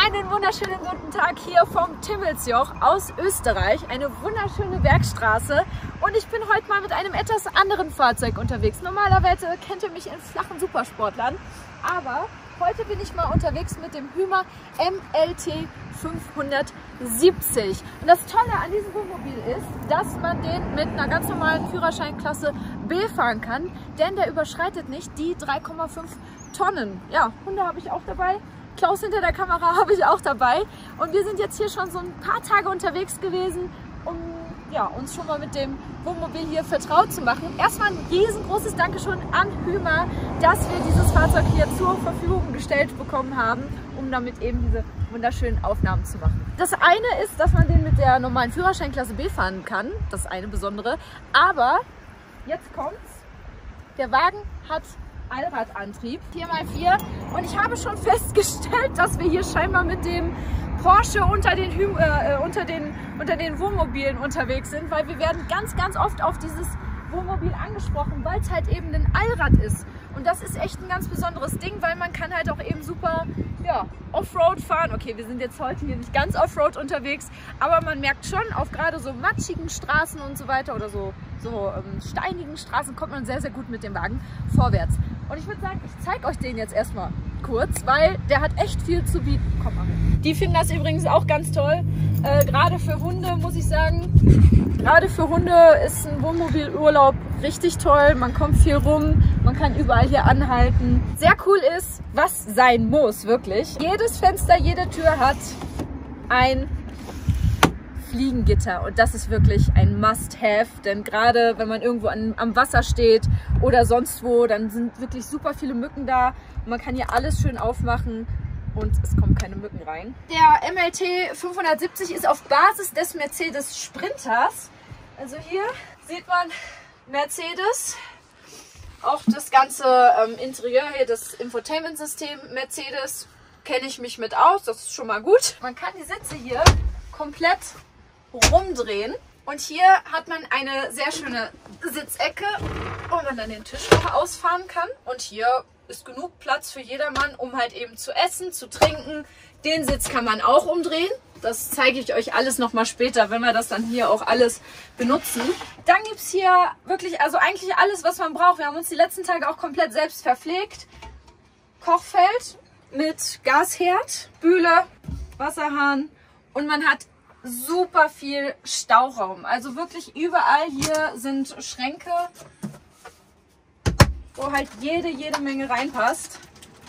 Einen wunderschönen guten Tag hier vom Timmelsjoch aus Österreich. Eine wunderschöne Bergstraße und ich bin heute mal mit einem etwas anderen Fahrzeug unterwegs. Normalerweise kennt ihr mich in flachen Supersportlern, aber heute bin ich mal unterwegs mit dem Hymer MLT 570. Und das Tolle an diesem Wohnmobil ist, dass man den mit einer ganz normalen Führerscheinklasse B fahren kann, denn der überschreitet nicht die 3,5 Tonnen. Ja, Hunde habe ich auch dabei. Klaus hinter der Kamera habe ich auch dabei und wir sind jetzt hier schon so ein paar Tage unterwegs gewesen, um uns schon mal mit dem Wohnmobil hier vertraut zu machen. Erstmal ein riesengroßes Dankeschön an Hymer, dass wir dieses Fahrzeug hier zur Verfügung gestellt bekommen haben, um damit eben diese wunderschönen Aufnahmen zu machen. Das eine ist, dass man den mit der normalen Führerscheinklasse B fahren kann, das eine Besondere, aber jetzt kommt's, der Wagen hat Allradantrieb, 4x4, und ich habe schon festgestellt, dass wir hier scheinbar mit dem Porsche unter den Wohnmobilen unterwegs sind, weil wir werden ganz oft auf dieses Wohnmobil angesprochen, weil es halt eben ein Allrad ist. Und das ist echt ein ganz besonderes Ding, weil man kann halt auch eben super Offroad fahren. Okay, wir sind jetzt heute hier nicht ganz Offroad unterwegs, aber man merkt schon, auf gerade so matschigen Straßen und so weiter oder so steinigen Straßen kommt man sehr gut mit dem Wagen vorwärts. Und ich würde sagen, ich zeige euch den jetzt erstmal kurz, weil der hat echt viel zu bieten. Komm mal mit. Die finden das übrigens auch ganz toll. Gerade für Hunde muss ich sagen, gerade für Hunde ist ein Wohnmobilurlaub richtig toll. Man kommt viel rum, man kann überall hier anhalten. Sehr cool ist, was sein muss, wirklich. Jedes Fenster, jede Tür hat ein Fliegengitter und das ist wirklich ein Must-Have, denn gerade wenn man irgendwo am Wasser steht oder sonst wo, dann sind wirklich super viele Mücken da und man kann hier alles schön aufmachen und es kommen keine Mücken rein. Der MLT 570 ist auf Basis des Mercedes Sprinters. Also hier sieht man Mercedes, auch das ganze Interieur hier, das Infotainment-System Mercedes, kenne ich mich mit aus, das ist schon mal gut. Man kann die Sitze hier komplett rumdrehen und hier hat man eine sehr schöne Sitzecke, wo man dann den Tisch noch ausfahren kann und hier ist genug Platz für jedermann, um halt eben zu essen, zu trinken. Den Sitz kann man auch umdrehen, das zeige ich euch alles nochmal später, wenn wir das dann hier auch alles benutzen. Dann gibt es hier wirklich, also eigentlich alles, was man braucht. Wir haben uns die letzten Tage auch komplett selbst verpflegt. Kochfeld mit Gasherd, Spüle, Wasserhahn und man hat super viel Stauraum. Also wirklich überall hier sind Schränke, wo halt jede Menge reinpasst.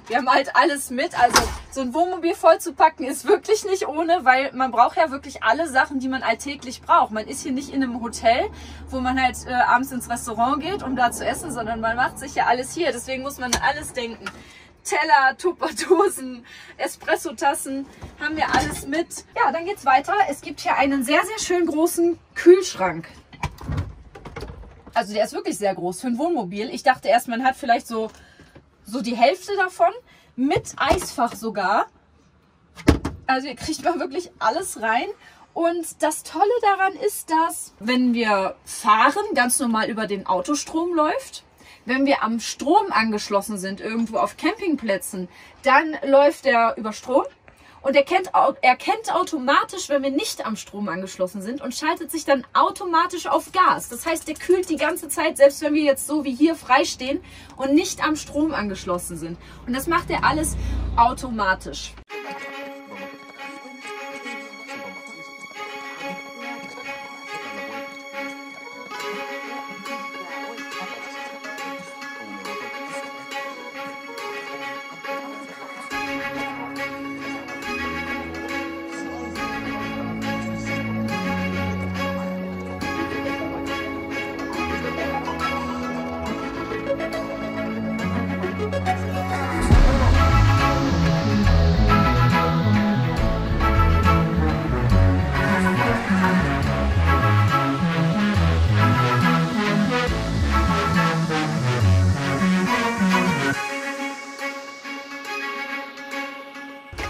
Wir haben halt alles mit. Also so ein Wohnmobil voll zu packen ist wirklich nicht ohne, weil man braucht ja wirklich alle Sachen, die man alltäglich braucht. Man ist hier nicht in einem Hotel, wo man halt abends ins Restaurant geht, um da zu essen, sondern man macht sich ja alles hier. Deswegen muss man an alles denken. Teller, Tupperdosen, Espressotassen, haben wir alles mit. Ja, dann geht's weiter. Es gibt hier einen sehr schön großen Kühlschrank. Also der ist wirklich sehr groß für ein Wohnmobil. Ich dachte erst, man hat vielleicht so die Hälfte davon, mit Eisfach sogar. Also hier kriegt man wirklich alles rein. Und das Tolle daran ist, dass, wenn wir fahren, ganz normal über den Autostrom läuft. Wenn wir am Strom angeschlossen sind, irgendwo auf Campingplätzen, dann läuft er über Strom und er erkennt automatisch, wenn wir nicht am Strom angeschlossen sind und schaltet sich dann automatisch auf Gas. Das heißt, der kühlt die ganze Zeit, selbst wenn wir jetzt so wie hier frei stehen und nicht am Strom angeschlossen sind. Und das macht er alles automatisch.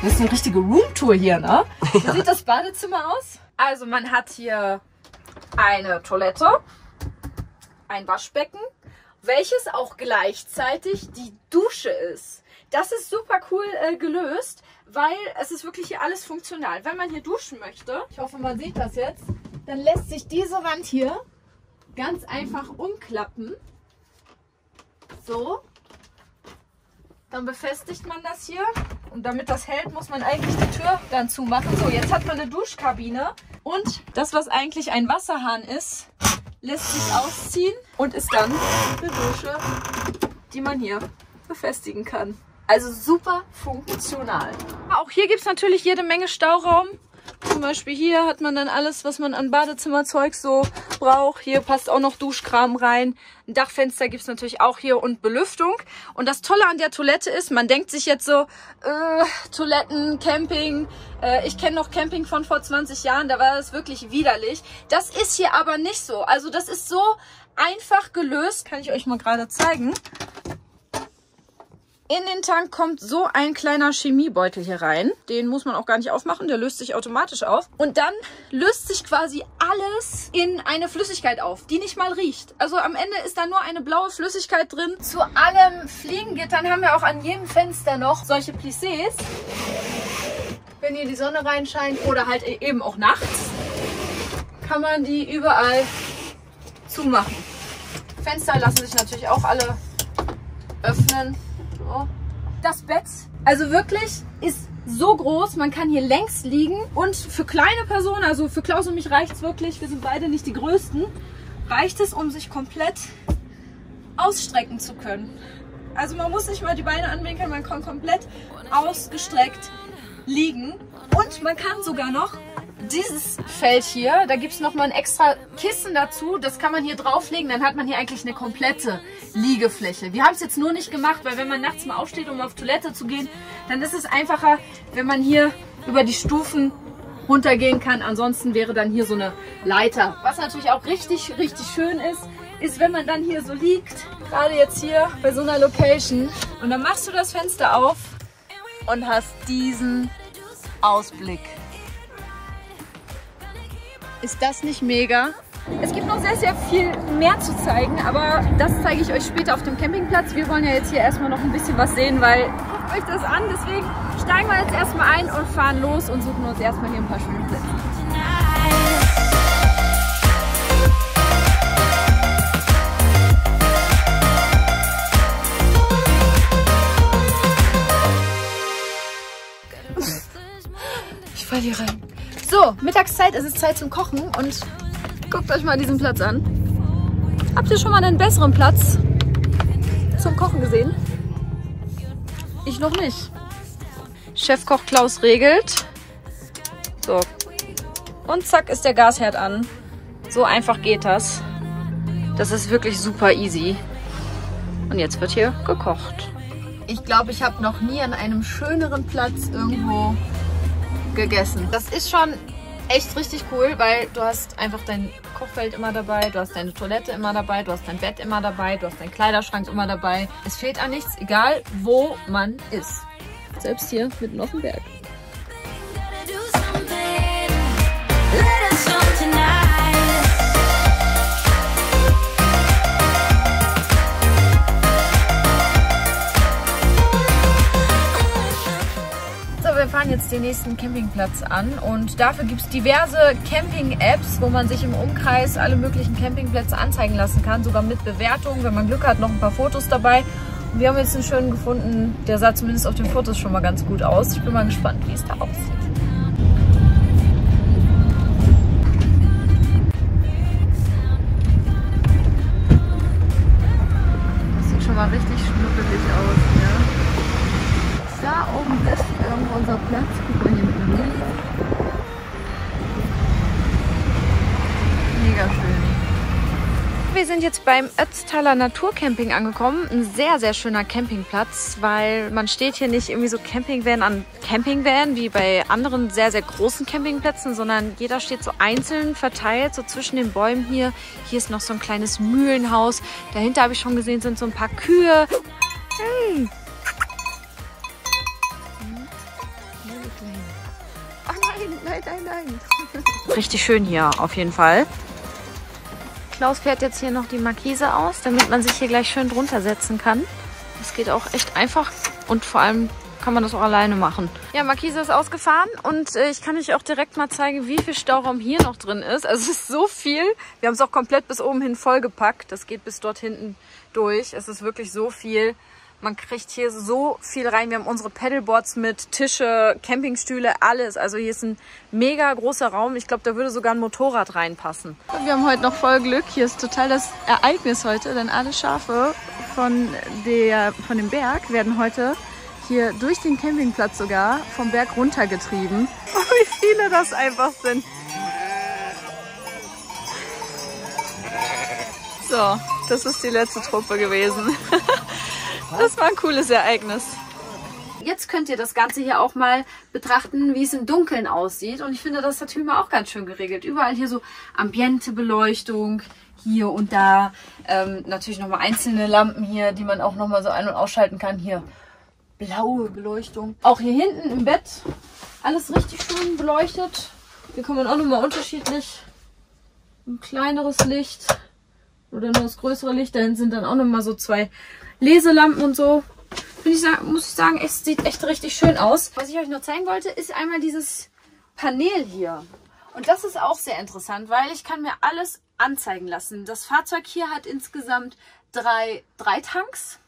Das ist eine richtige Roomtour hier, ne? Ja. So sieht das Badezimmer aus. Also man hat hier eine Toilette, ein Waschbecken, welches auch gleichzeitig die Dusche ist. Das ist super cool gelöst, weil es ist wirklich hier alles funktional. Wenn man hier duschen möchte, ich hoffe, man sieht das jetzt, dann lässt sich diese Wand hier ganz einfach umklappen. So. Dann befestigt man das hier. Und damit das hält, muss man eigentlich die Tür dann zumachen. So, jetzt hat man eine Duschkabine. Und das, was eigentlich ein Wasserhahn ist, lässt sich ausziehen und ist dann eine Dusche, die man hier befestigen kann. Also super funktional. Auch hier gibt es natürlich jede Menge Stauraum. Zum Beispiel hier hat man dann alles, was man an Badezimmerzeug so braucht. Hier passt auch noch Duschkram rein. Ein Dachfenster gibt es natürlich auch hier und Belüftung. Und das Tolle an der Toilette ist, man denkt sich jetzt so, Toiletten, Camping. Ich kenne noch Camping von vor 20 Jahren, da war das wirklich widerlich. Das ist hier aber nicht so. Also das ist so einfach gelöst. Kann ich euch mal gerade zeigen. In den Tank kommt so ein kleiner Chemiebeutel hier rein. Den muss man auch gar nicht aufmachen, der löst sich automatisch auf. Und dann löst sich quasi alles in eine Flüssigkeit auf, die nicht mal riecht. Also am Ende ist da nur eine blaue Flüssigkeit drin. Zu allem Fliegengittern haben wir auch an jedem Fenster noch solche Plissés. Wenn hier die Sonne reinscheint oder halt eben auch nachts, kann man die überall zumachen. Fenster lassen sich natürlich auch alle öffnen. Das Bett, also wirklich, ist so groß, man kann hier längs liegen und für kleine Personen, also für Klaus und mich reicht es wirklich, wir sind beide nicht die Größten, reicht es, um sich komplett ausstrecken zu können. Also man muss nicht mal die Beine anwinkeln, man kann komplett ausgestreckt liegen und man kann sogar noch dieses Feld hier, da gibt es nochmal ein extra Kissen dazu, das kann man hier drauflegen, dann hat man hier eigentlich eine komplette Liegefläche. Wir haben es jetzt nur nicht gemacht, weil wenn man nachts mal aufsteht, um auf Toilette zu gehen, dann ist es einfacher, wenn man hier über die Stufen runtergehen kann. Ansonsten wäre dann hier so eine Leiter. Was natürlich auch richtig, richtig schön ist, wenn man dann hier so liegt, gerade jetzt hier bei so einer Location, und dann machst du das Fenster auf und hast diesen Ausblick. Ist das nicht mega? Es gibt noch sehr, sehr viel mehr zu zeigen, aber das zeige ich euch später auf dem Campingplatz. Wir wollen ja jetzt hier erstmal noch ein bisschen was sehen, weil guckt euch das an. Deswegen steigen wir jetzt erstmal ein und fahren los und suchen uns erstmal hier ein paar schöne Plätze. Ich falle hier rein. So, Mittagszeit, es ist Zeit zum Kochen und guckt euch mal diesen Platz an. Habt ihr schon mal einen besseren Platz zum Kochen gesehen? Ich noch nicht. Chefkoch Klaus regelt. So. Und zack ist der Gasherd an. So einfach geht das. Das ist wirklich super easy. Und jetzt wird hier gekocht. Ich glaube, ich habe noch nie an einem schöneren Platz irgendwo gegessen. Das ist schon echt richtig cool, weil du hast einfach dein Kochfeld immer dabei, du hast deine Toilette immer dabei, du hast dein Bett immer dabei, du hast deinen Kleiderschrank immer dabei. Es fehlt an nichts, egal wo man ist. Selbst hier mitten auf dem Berg. Wir fahren jetzt den nächsten Campingplatz an und dafür gibt es diverse Camping-Apps, wo man sich im Umkreis alle möglichen Campingplätze anzeigen lassen kann, sogar mit Bewertungen, wenn man Glück hat, noch ein paar Fotos dabei. Und wir haben jetzt einen schönen gefunden, der sah zumindest auf den Fotos schon mal ganz gut aus. Ich bin mal gespannt, wie es da aussieht. Das sieht schon mal richtig schnuckelig aus, ja. Da oben ist irgendwo unser Platz. Guck mal hier mit dem Licht. Mega schön. Wir sind jetzt beim Ötztaler Naturcamping angekommen. Ein sehr, sehr schöner Campingplatz, weil man steht hier nicht irgendwie so Campingvan an Campingvan wie bei anderen sehr, sehr großen Campingplätzen, sondern jeder steht so einzeln verteilt, so zwischen den Bäumen hier. Hier ist noch so ein kleines Mühlenhaus. Dahinter habe ich schon gesehen, sind so ein paar Kühe. Hey! Nein. Richtig schön hier auf jeden Fall. Klaus fährt jetzt hier noch die Markise aus, damit man sich hier gleich schön drunter setzen kann. Das geht auch echt einfach und vor allem kann man das auch alleine machen. Ja, Markise ist ausgefahren und ich kann euch auch direkt mal zeigen, wie viel Stauraum hier noch drin ist. Also es ist so viel. Wir haben es auch komplett bis oben hin vollgepackt. Das geht bis dort hinten durch. Es ist wirklich so viel. Man kriegt hier so viel rein. Wir haben unsere Paddleboards mit Tische, Campingstühle, alles. Also hier ist ein mega großer Raum. Ich glaube, da würde sogar ein Motorrad reinpassen. Wir haben heute noch voll Glück. Hier ist total das Ereignis heute, denn alle Schafe von dem Berg werden heute hier durch den Campingplatz sogar vom Berg runtergetrieben. Oh, wie viele das einfach sind. So, das ist die letzte Truppe gewesen. Das war ein cooles Ereignis. Jetzt könnt ihr das Ganze hier auch mal betrachten, wie es im Dunkeln aussieht. Und ich finde, das hat Hümer auch ganz schön geregelt. Überall hier so Ambientebeleuchtung, hier und da. Natürlich nochmal einzelne Lampen hier, die man auch nochmal so ein- und ausschalten kann. Hier blaue Beleuchtung. Auch hier hinten im Bett alles richtig schön beleuchtet. Hier kann man auch nochmal unterschiedlich ein kleineres Licht oder nur das größere Licht. Dahin sind dann auch nochmal so 2 Leselampen und so. Muss ich sagen, es sieht echt richtig schön aus. Was ich euch noch zeigen wollte, ist einmal dieses Panel hier. Und das ist auch sehr interessant, weil ich kann mir alles anzeigen lassen. Das Fahrzeug hier hat insgesamt drei Tanks.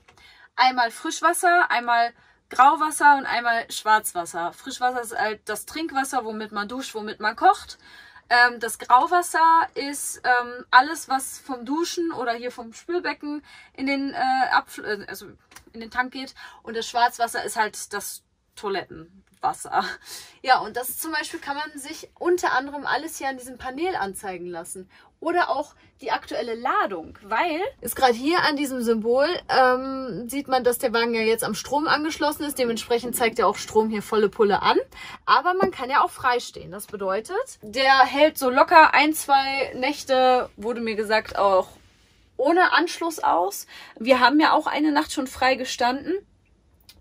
Einmal Frischwasser, einmal Grauwasser und einmal Schwarzwasser. Frischwasser ist halt das Trinkwasser, womit man duscht, womit man kocht. Das Grauwasser ist alles, was vom Duschen oder hier vom Spülbecken in den, also in den Tank geht. Und das Schwarzwasser ist halt das Toilettenwasser. Ja, und das zum Beispiel kann man sich unter anderem alles hier an diesem Panel anzeigen lassen. Oder auch die aktuelle Ladung, weil ist gerade hier an diesem Symbol sieht man, dass der Wagen ja jetzt am Strom angeschlossen ist. Dementsprechend zeigt er auch Strom hier volle Pulle an. Aber man kann ja auch freistehen. Das bedeutet, der hält so locker 1, 2 Nächte, wurde mir gesagt, auch ohne Anschluss aus. Wir haben ja auch eine Nacht schon frei gestanden.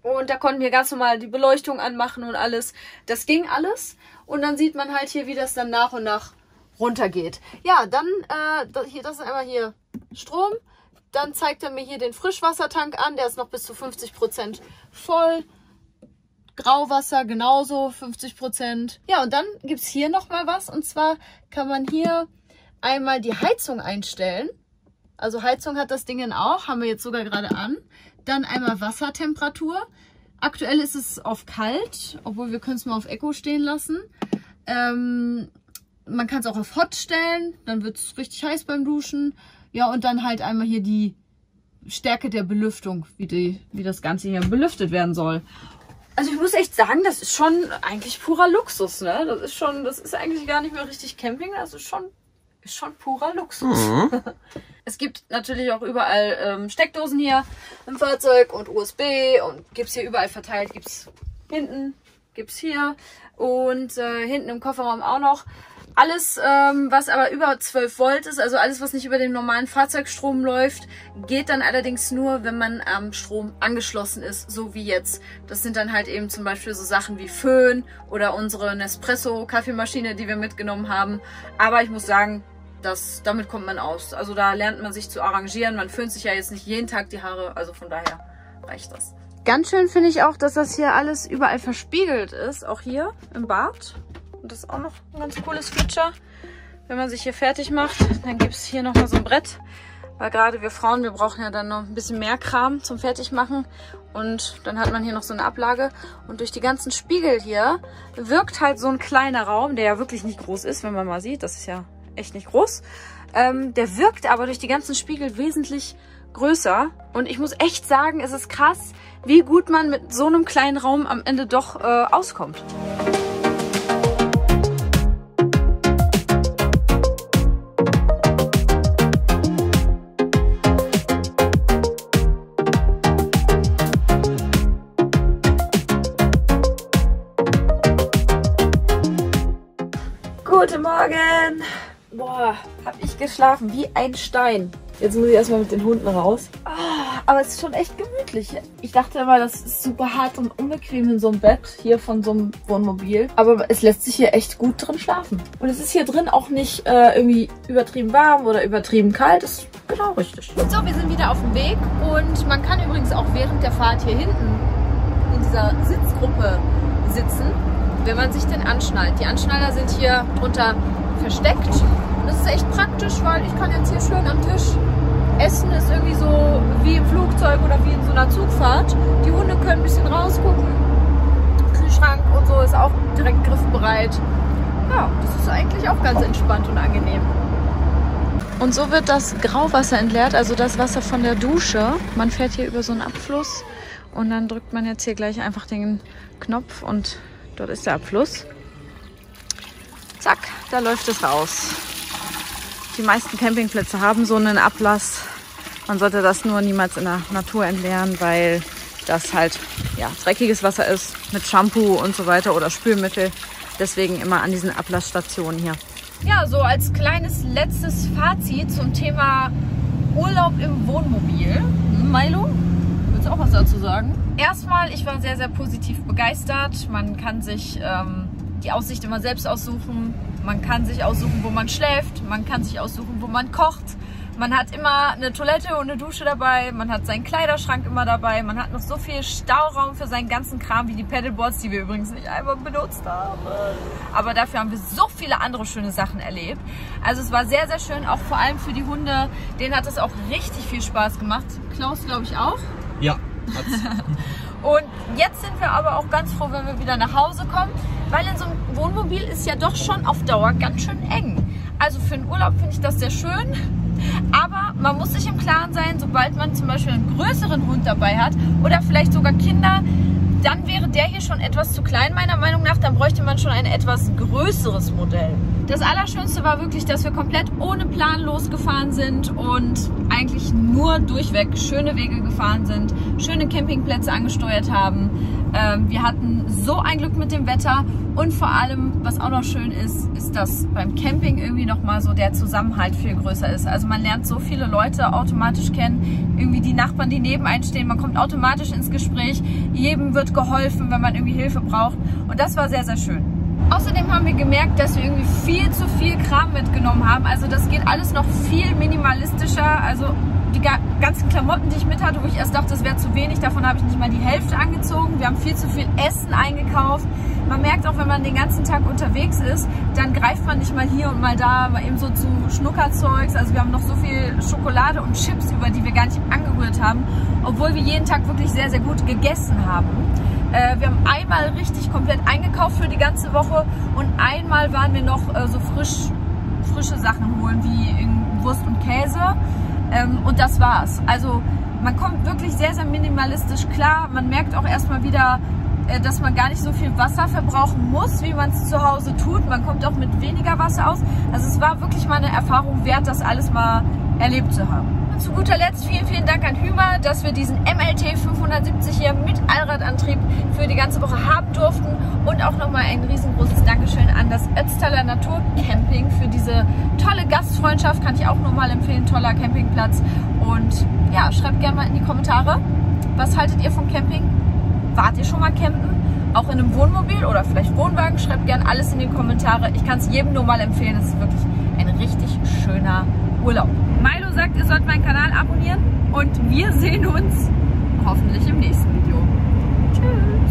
Und da konnten wir ganz normal die Beleuchtung anmachen und alles. Das ging alles. Und dann sieht man halt hier, wie das dann nach und nach runtergeht. Ja, dann, hier, das ist einmal hier Strom. Dann zeigt er mir hier den Frischwassertank an. Der ist noch bis zu 50% voll. Grauwasser genauso, 50%. Ja, und dann gibt es hier nochmal was. Und zwar kann man hier einmal die Heizung einstellen. Also Heizung hat das Ding auch. Haben wir jetzt sogar gerade an. Dann einmal Wassertemperatur. Aktuell ist es auf kalt, obwohl wir können es mal auf Eco stehen lassen. Man kann es auch auf Hot stellen, dann wird es richtig heiß beim Duschen. Ja, und dann halt einmal hier die Stärke der Belüftung, wie das Ganze hier belüftet werden soll. Also ich muss echt sagen, das ist schon eigentlich purer Luxus, ne? Das ist eigentlich gar nicht mehr richtig Camping, das ist schon purer Luxus. Mhm. Es gibt natürlich auch überall Steckdosen hier im Fahrzeug und USB und gibt es hier überall verteilt. Gibt es hinten, gibt es hier und hinten im Kofferraum auch noch. Alles, was aber über 12 Volt ist, also alles, was nicht über den normalen Fahrzeugstrom läuft, geht dann allerdings nur, wenn man am Strom angeschlossen ist, so wie jetzt. Das sind dann halt eben zum Beispiel so Sachen wie Föhn oder unsere Nespresso-Kaffeemaschine, die wir mitgenommen haben. Aber ich muss sagen, damit kommt man aus. Also da lernt man sich zu arrangieren. Man föhnt sich ja jetzt nicht jeden Tag die Haare, also von daher reicht das. Ganz schön finde ich auch, dass das hier alles überall verspiegelt ist, auch hier im Bad. Und das ist auch noch ein ganz cooles Feature. Wenn man sich hier fertig macht, dann gibt es hier nochmal so ein Brett. Weil gerade wir Frauen, wir brauchen ja dann noch ein bisschen mehr Kram zum Fertigmachen. Und dann hat man hier noch so eine Ablage. Und durch die ganzen Spiegel hier wirkt halt so ein kleiner Raum, der ja wirklich nicht groß ist, wenn man mal sieht. Das ist ja echt nicht groß. Der wirkt aber durch die ganzen Spiegel wesentlich größer. Und ich muss echt sagen, es ist krass, wie gut man mit so einem kleinen Raum am Ende doch auskommt. Guten Morgen! Boah, hab ich geschlafen wie ein Stein. Jetzt muss ich erstmal mit den Hunden raus. Aber es ist schon echt gemütlich. Ich dachte immer, das ist super hart und unbequem in so einem Bett, hier von so einem Wohnmobil. Aber es lässt sich hier echt gut drin schlafen. Und es ist hier drin auch nicht irgendwie übertrieben warm oder übertrieben kalt. Das ist genau richtig. So, wir sind wieder auf dem Weg. Und man kann übrigens auch während der Fahrt hier hinten in dieser Sitzgruppe sitzen, wenn man sich denn anschnallt. Die Anschnaller sind hier drunter versteckt. Und das ist echt praktisch, weil ich kann jetzt hier schön am Tisch essen. Ist irgendwie so wie im Flugzeug oder wie in so einer Zugfahrt. Die Hunde können ein bisschen rausgucken. Kühlschrank und so ist auch direkt griffbereit. Ja, das ist eigentlich auch ganz entspannt und angenehm. Und so wird das Grauwasser entleert, also das Wasser von der Dusche. Man fährt hier über so einen Abfluss und dann drückt man jetzt hier gleich einfach den Knopf und dort ist der Abfluss. Zack, da läuft es raus. Die meisten Campingplätze haben so einen Ablass. Man sollte das nur niemals in der Natur entleeren, weil das halt ja, dreckiges Wasser ist mit Shampoo und so weiter oder Spülmittel. Deswegen immer an diesen Ablassstationen hier. Ja, so als kleines letztes Fazit zum Thema Urlaub im Wohnmobil. Milo, willst du auch was dazu sagen? Erstmal, ich war sehr, sehr positiv begeistert. Man kann sich die Aussicht immer selbst aussuchen. Man kann sich aussuchen, wo man schläft. Man kann sich aussuchen, wo man kocht. Man hat immer eine Toilette und eine Dusche dabei. Man hat seinen Kleiderschrank immer dabei. Man hat noch so viel Stauraum für seinen ganzen Kram wie die Paddleboards, die wir übrigens nicht einmal benutzt haben. Aber dafür haben wir so viele andere schöne Sachen erlebt. Also es war sehr, sehr schön, auch vor allem für die Hunde. Denen hat es auch richtig viel Spaß gemacht. Klaus, glaube ich, auch? Ja, hat's. Und jetzt sind wir aber auch ganz froh, wenn wir wieder nach Hause kommen, weil in so einem Wohnmobil ist ja doch schon auf Dauer ganz schön eng. Also für den Urlaub finde ich das sehr schön. Aber man muss sich im Klaren sein, sobald man zum Beispiel einen größeren Hund dabei hat oder vielleicht sogar Kinder, dann wäre der hier schon etwas zu klein, meiner Meinung nach. Dann bräuchte man schon ein etwas größeres Modell. Das Allerschönste war wirklich, dass wir komplett ohne Plan losgefahren sind und eigentlich nur durchweg schöne Wege gefahren sind, schöne Campingplätze angesteuert haben. Wir hatten so ein Glück mit dem Wetter und vor allem, was auch noch schön ist, ist, dass beim Camping irgendwie nochmal so der Zusammenhalt viel größer ist. Also man lernt so viele Leute automatisch kennen, irgendwie die Nachbarn, die neben einen stehen, man kommt automatisch ins Gespräch, jedem wird geholfen, wenn man irgendwie Hilfe braucht und das war sehr, sehr schön. Außerdem haben wir gemerkt, dass wir irgendwie viel zu viel Kram mitgenommen haben. Also das geht alles noch viel minimalistischer. Also die ganzen Klamotten, die ich mit hatte, wo ich erst dachte, das wäre zu wenig, davon habe ich nicht mal die Hälfte angezogen. Wir haben viel zu viel Essen eingekauft. Man merkt auch, wenn man den ganzen Tag unterwegs ist, dann greift man nicht mal hier und mal da, mal eben so zu Schnuckerzeugs. Also wir haben noch so viel Schokolade und Chips, über die wir gar nicht angerührt haben, obwohl wir jeden Tag wirklich sehr, sehr gut gegessen haben. Wir haben einmal richtig komplett eingekauft für die ganze Woche und einmal waren wir noch so frische Sachen holen, wie Wurst und Käse. Und das war's. Also man kommt wirklich sehr, sehr minimalistisch klar. Man merkt auch erstmal wieder, dass man gar nicht so viel Wasser verbrauchen muss, wie man es zu Hause tut. Man kommt auch mit weniger Wasser aus. Also es war wirklich mal eine Erfahrung wert, das alles mal erlebt zu haben. Und zu guter Letzt vielen, vielen Dank an Hymer, dass wir diesen MLT 570 hier mit Allradantrieb für die ganze Woche haben durften. Und auch nochmal ein riesengroßes Dankeschön an das Ötztaler Naturcamping für diese tolle Gastfreundschaft. Kann ich auch nochmal empfehlen, toller Campingplatz. Und ja, schreibt gerne mal in die Kommentare, was haltet ihr vom Camping? Wart ihr schon mal campen? Auch in einem Wohnmobil oder vielleicht Wohnwagen? Schreibt gerne alles in die Kommentare. Ich kann es jedem nur mal empfehlen. Es ist wirklich ein richtig schöner Urlaub. Milo sagt, ihr sollt meinen Kanal abonnieren und wir sehen uns hoffentlich im nächsten Video. Tschüss!